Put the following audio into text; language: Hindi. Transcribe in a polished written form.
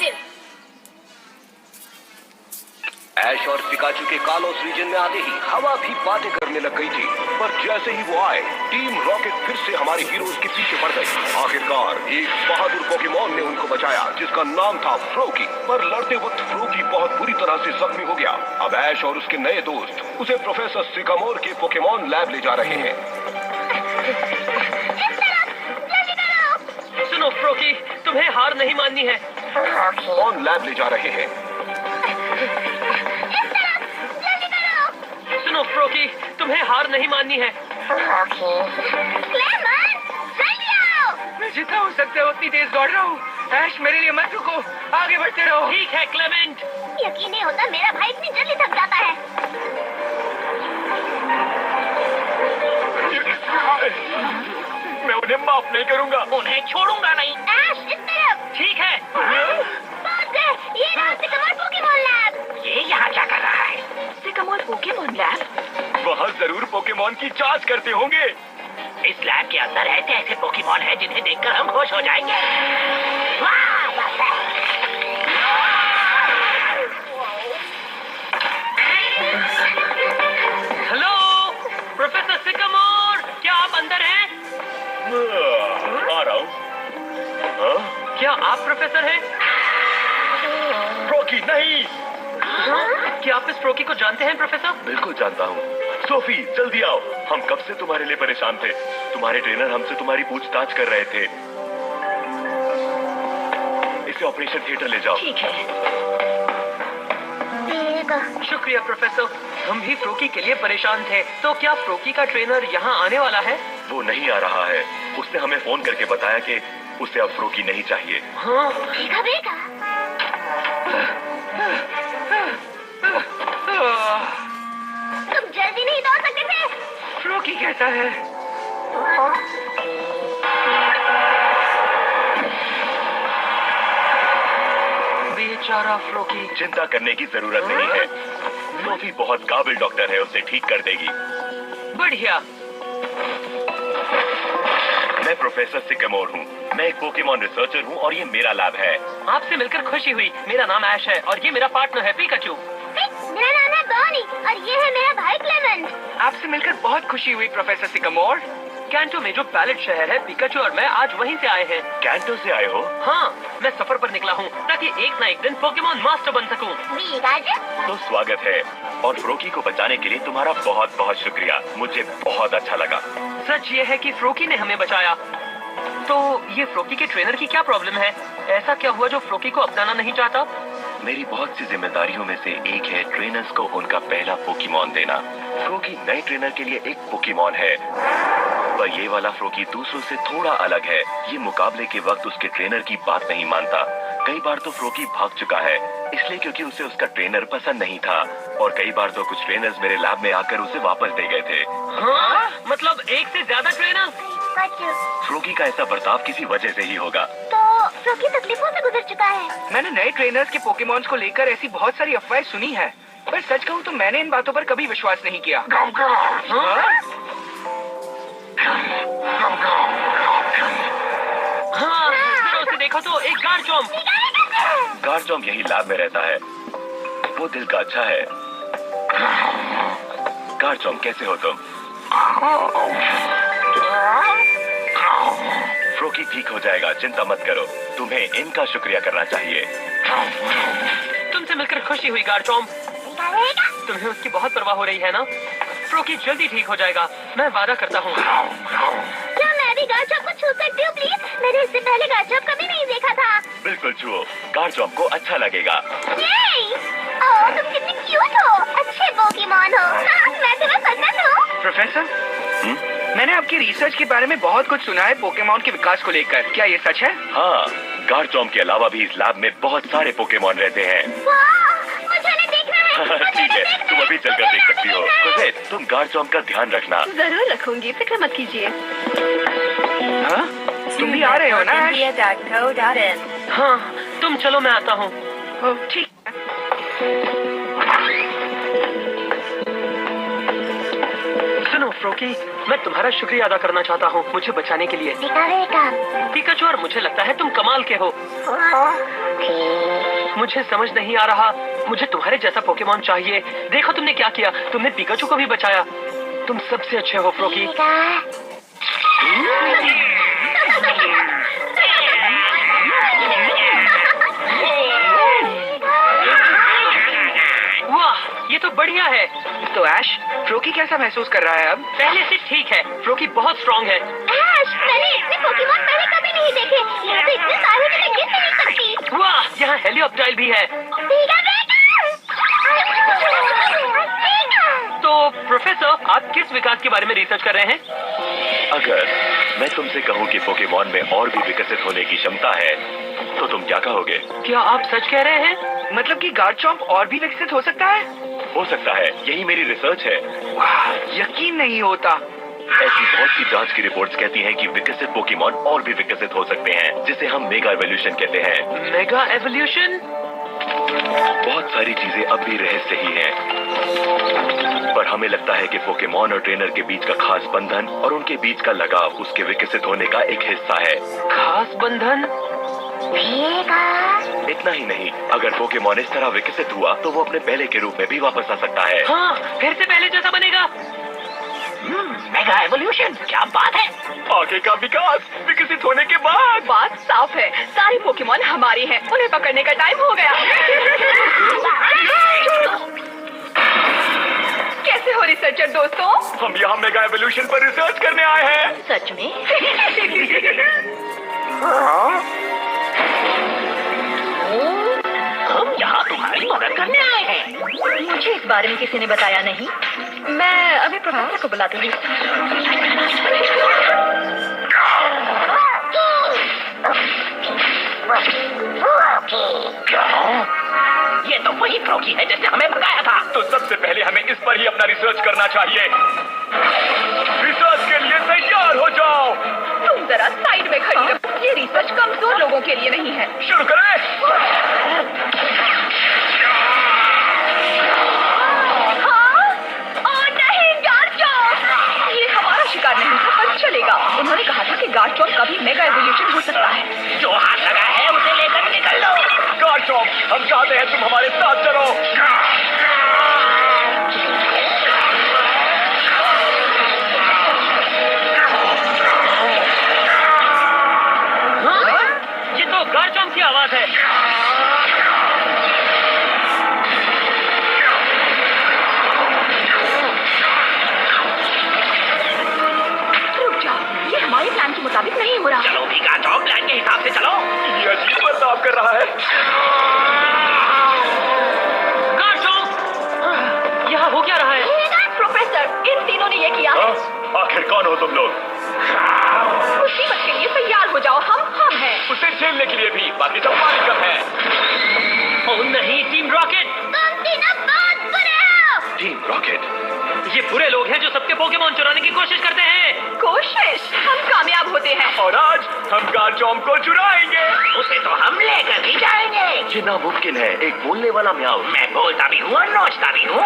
इम्प्रेसिव। ऐश और पिकाचू के कालोस रीजन में आते ही हवा भी बातें करने लग गई थी, पर जैसे ही वो आए टीम रॉकेट फिर से हमारे हीरोज के पीछे पड़ गई। आखिरकार एक बहादुर पोकेमॉन ने उनको बचाया जिसका नाम था फ्रोकी, पर लड़ते वक्त फ्रोकी बहुत बुरी तरह से जख्मी हो गया। अब ऐश और उसके नए दोस्त उसे प्रोफेसर सिकामोर के पोकेमॉन लैब ले जा रहे हैं। सुनो फ्रोकी, तुम्हें हार नहीं माननी है। पोकेमॉन लैब ले जा रहे हैं। सुनो फ्रोकी, तुम्हें हार नहीं माननी है। मैं जितना हो सकता है उतनी तेज दौड़ रहा हूँ। ऐश मेरे लिए मत रुको, आगे बढ़ते रहो। ठीक है क्लेमेंट। यकीन नहीं होता मेरा भाई इतनी जल्दी थक जाता है। मैं उन्हें माफ नहीं करूंगा। उन्हें छोड़ूंगा नहीं। ऐश इस तरफ। ठीक है। पहुंच गए, ये रहा सिकामोर पोकेमॉन लैब। ये यहाँ क्या कर रहा है? Sycamore Pokemon lab? वहाँ जरूर पोकेमॉन की जांच करते होंगे। इस लैब के अंदर ऐसे ऐसे पोकेमॉन हैं जिन्हें देखकर हम खुश हो जाएंगे। हेलो प्रोफेसर सिकामोर, क्या आप अंदर हैं? आ रहा हूँ। क्या आप प्रोफेसर हैं? फ्रोकी नहीं। क्या आप इस फ्रोकी को जानते हैं प्रोफेसर? बिल्कुल जानता हूँ। सोफी जल्दी आओ, हम कब से तुम्हारे लिए परेशान थे। तुम्हारे ट्रेनर हमसे तुम्हारी पूछताछ कर रहे थे। इसे ऑपरेशन थिएटर ले जाओ। ठीक है। शुक्रिया प्रोफेसर, हम भी फ्रोकी के लिए परेशान थे। तो क्या फ्रोकी का ट्रेनर यहाँ आने वाला है? वो नहीं आ रहा है। उसने हमें फोन करके बताया कि उसे अब फ्रोकी नहीं चाहिए। हाँ। भीगा भीगा। तुम जल्दी नहीं दौड़ सकते थे? फ्रोकी कहता है। बेचारा फ्रोकी। चिंता करने की जरूरत नहीं है। सोफी बहुत काबिल डॉक्टर है, उसे ठीक कर देगी। बढ़िया। मैं प्रोफेसर सिकामोर हूँ। मैं एक पोकेमॉन रिसर्चर हूँ और ये मेरा लैब है। आपसे मिलकर खुशी हुई। मेरा नाम ऐश है और ये मेरा पार्टनर है पिकाचू। मेरा नाम है बॉनी और ये है मेरा भाई क्लेमेंट। आपसे मिलकर बहुत खुशी हुई प्रोफेसर सिकामोर। कैंटो में जो पैलेट शहर है, पिकाचू और मैं आज वहीं से आए हैं। कैंटो से आए हो? हाँ, मैं सफर पर निकला हूँ ताकि एक ना एक दिन पोकेमॉन मास्टर बन सकूँ। तो स्वागत है और फ्रोकी को बचाने के लिए तुम्हारा बहुत बहुत शुक्रिया। मुझे बहुत अच्छा लगा। सच ये है कि फ्रोकी ने हमें बचाया। तो ये फ्रोकी के ट्रेनर की क्या प्रॉब्लम है? ऐसा क्या हुआ जो फ्रोकी को अपनाना नहीं चाहता? मेरी बहुत सी जिम्मेदारियों में से एक है ट्रेनर्स को उनका पहला पोकेमॉन देना। फ्रोकी नए ट्रेनर के लिए एक पोकेमॉन है, पर ये वाला फ्रोकी दूसरों से थोड़ा अलग है। ये मुकाबले के वक्त उसके ट्रेनर की बात नहीं मानता। कई बार तो फ्रोकी भाग चुका है इसलिए क्योंकि उसे उसका ट्रेनर पसंद नहीं था, और कई बार तो कुछ ट्रेनर्स मेरे लैब में आकर उसे वापस दे गए थे। हाँ? मतलब एक से ज्यादा ट्रेनर? फ्रोकी का ऐसा बर्ताव किसी वजह से ही होगा। तो फ्रोकी तकलीफों से गुजर चुका है। मैंने नए ट्रेनर्स के पोकेमॉन्स को लेकर ऐसी बहुत सारी अफवाहें सुनी है, पर सच कहूँ तो मैंने इन बातों पर कभी विश्वास नहीं किया। हाँ, जरा उसे देखो तो, एक गार्चॉम्प। गार्चॉम्प यही लैब में रहता है। वो दिल का अच्छा है। गार्चॉम्प कैसे हो तुम? फ्रोकी ठीक हो जाएगा, चिंता मत करो। तुम्हें इनका शुक्रिया करना चाहिए। तुमसे मिलकर खुशी हुई गार्चॉम्प। तुम्हें उसकी बहुत परवाह हो रही है ना? फ्रोकी जल्दी ठीक हो जाएगा, मैं वादा करता हूँ। क्या मैं भी गार्चॉम्प को छू सकती हूँ प्लीज? मैंने इससे पहले गार्चॉम्प कभी नहीं देखा था। बिल्कुल छुओ, गार्चॉम्प को अच्छा लगेगा। ओह, तुम कितने क्यूट हो, अच्छे पोकेमॉन हो। मैं तुम्हें पसंद हूँ। प्रोफेसर, मैंने आपकी रिसर्च के बारे में बहुत कुछ सुना है पोकेमॉन के विकास को लेकर। क्या ये सच है? हाँ, गार्चॉम्प के अलावा भी इस लैब में बहुत सारे पोकेमॉन रहते हैं। मुझे नहीं देखना है। ठीक है, तुम अभी चलकर देख सकती हो। वैसे तुम गार्चॉम्प का ध्यान रखना। जरूर रखूंगी, फिक्र मत कीजिए। हाँ? तुम भी आ रहे हो ना? हाँ, तुम चलो, मैं आता हूँ। ठीक। सुनो फ्रोकी, मैं तुम्हारा शुक्रिया अदा करना चाहता हूँ मुझे बचाने के लिए। पिकाचू, और मुझे लगता है तुम कमाल के हो। मुझे समझ नहीं आ रहा। मुझे तुम्हारे जैसा पोकेमॉन चाहिए। देखो तुमने क्या किया, तुमने पिकाचू को भी बचाया। तुम सबसे अच्छे हो फ्रोकी। वाह, ये तो बढ़िया है। तो ऐश, फ्रोकी कैसा महसूस कर रहा है अब? पहले से ठीक है। फ्रोकी बहुत स्ट्रांग है। ऐश, मैंने इतने पोकेमॉन पहले कभी नहीं देखे। यहाँ तो इतने सारे कि मैं गिन भी नहीं सकती। वाह, यहाँ हेलियोप्टाइल भी है। पीका तो प्रोफेसर, आप किस विकास के बारे में रिसर्च कर रहे हैं? अगर मैं तुमसे कहूँ कि पोकेमॉन में और भी विकसित होने की क्षमता है, तो तुम क्या कहोगे? क्या आप सच कह रहे हैं? मतलब कि गार्चॉम्प और भी विकसित हो सकता है? हो सकता है, यही मेरी रिसर्च है। वाह, यकीन नहीं होता। ऐसी बहुत सी जांच की रिपोर्ट्स कहती हैं कि विकसित पोकेमॉन और भी विकसित हो सकते हैं, जिसे हम मेगा एवोल्यूशन कहते हैं। Mega evolution? बहुत सारी चीजें अब भी रहस्य ही हैं, पर हमें लगता है कि पोकेमॉन और ट्रेनर के बीच का खास बंधन और उनके बीच का लगाव उसके विकसित होने का एक हिस्सा है। खास बंधन? इतना ही नहीं, अगर पोकेमॉन इस तरह विकसित हुआ तो वो अपने पहले के रूप में भी वापस आ सकता है। हाँ, फिर से पहले जैसा बनेगा। मेगा एवोल्यूशन, क्या बात है। आगे का विकास विकसित होने के बाद। बात साफ है, सारे पोकेमॉन हमारे हैं। उन्हें पकड़ने का टाइम हो गया। कैसे हो रिसर्चर दोस्तों? हम यहाँ मेगा एवोल्यूशन पर रिसर्च करने आए हैं। सच में? हम यहाँ तुम्हारी मदद करने आए हैं। मुझे इस बारे में किसी ने बताया नहीं। मैं अभी प्रोफेसर को बुलाती हूँ। ये तो वही फ्रोकी है जिसने हमें भगाया था। तो सबसे पहले हमें इस पर ही अपना रिसर्च करना चाहिए। रिसर्च के लिए तैयार हो जाओ। तुम जरा साइड में खड़ी रहो। ये रिसर्च कमजोर लोगों के लिए नहीं है। शुरू करें। ये हमारा शिकार नहीं था, पर चलेगा। उन्होंने कहा था कि गार्चॉम्प का भी मेगा एवोल्यूशन हो सकता है। जो हाथ लगा है उसे लेकर निकल लो। गार्चॉम्प, हम चाहते हैं तुम हमारे साथ चलो। ये तो गार्चॉम्प की आवाज है। रुक जाओ, ये हमारे प्लान के मुताबिक नहीं हो रहा। चलो भी गार्चॉम्प, प्लान के हिसाब से चलो। ये अजीब बर्ताव कर रहा है। गार्चॉम्प, यहाँ हो क्या रहा है? प्रोफेसर, इन तीनों ने ये किया है। आखिर कौन हो तुम लोग? मुसीबत के लिए तैयार हो जाओ। हम हैं। उसे झेलने के लिए भी बाकी सब मालिकम है। ओह नहीं, टीम रॉकेट। तुम तीनों बहुत बुरे हो। Team rocket? ये बुरे लोग हैं जो सबके पोकेमॉन चुराने की कोशिश करते हैं। कोशिश, हम कामयाब होते हैं। और आज हम गार्चॉम्प को चुराएंगे। उसे तो हम लेकर भी जाएंगे। ये नामुमकिन है। एक बोलने वाला म्याऊ। मैं बोलता भी हूँ और नोचता भी हूँ।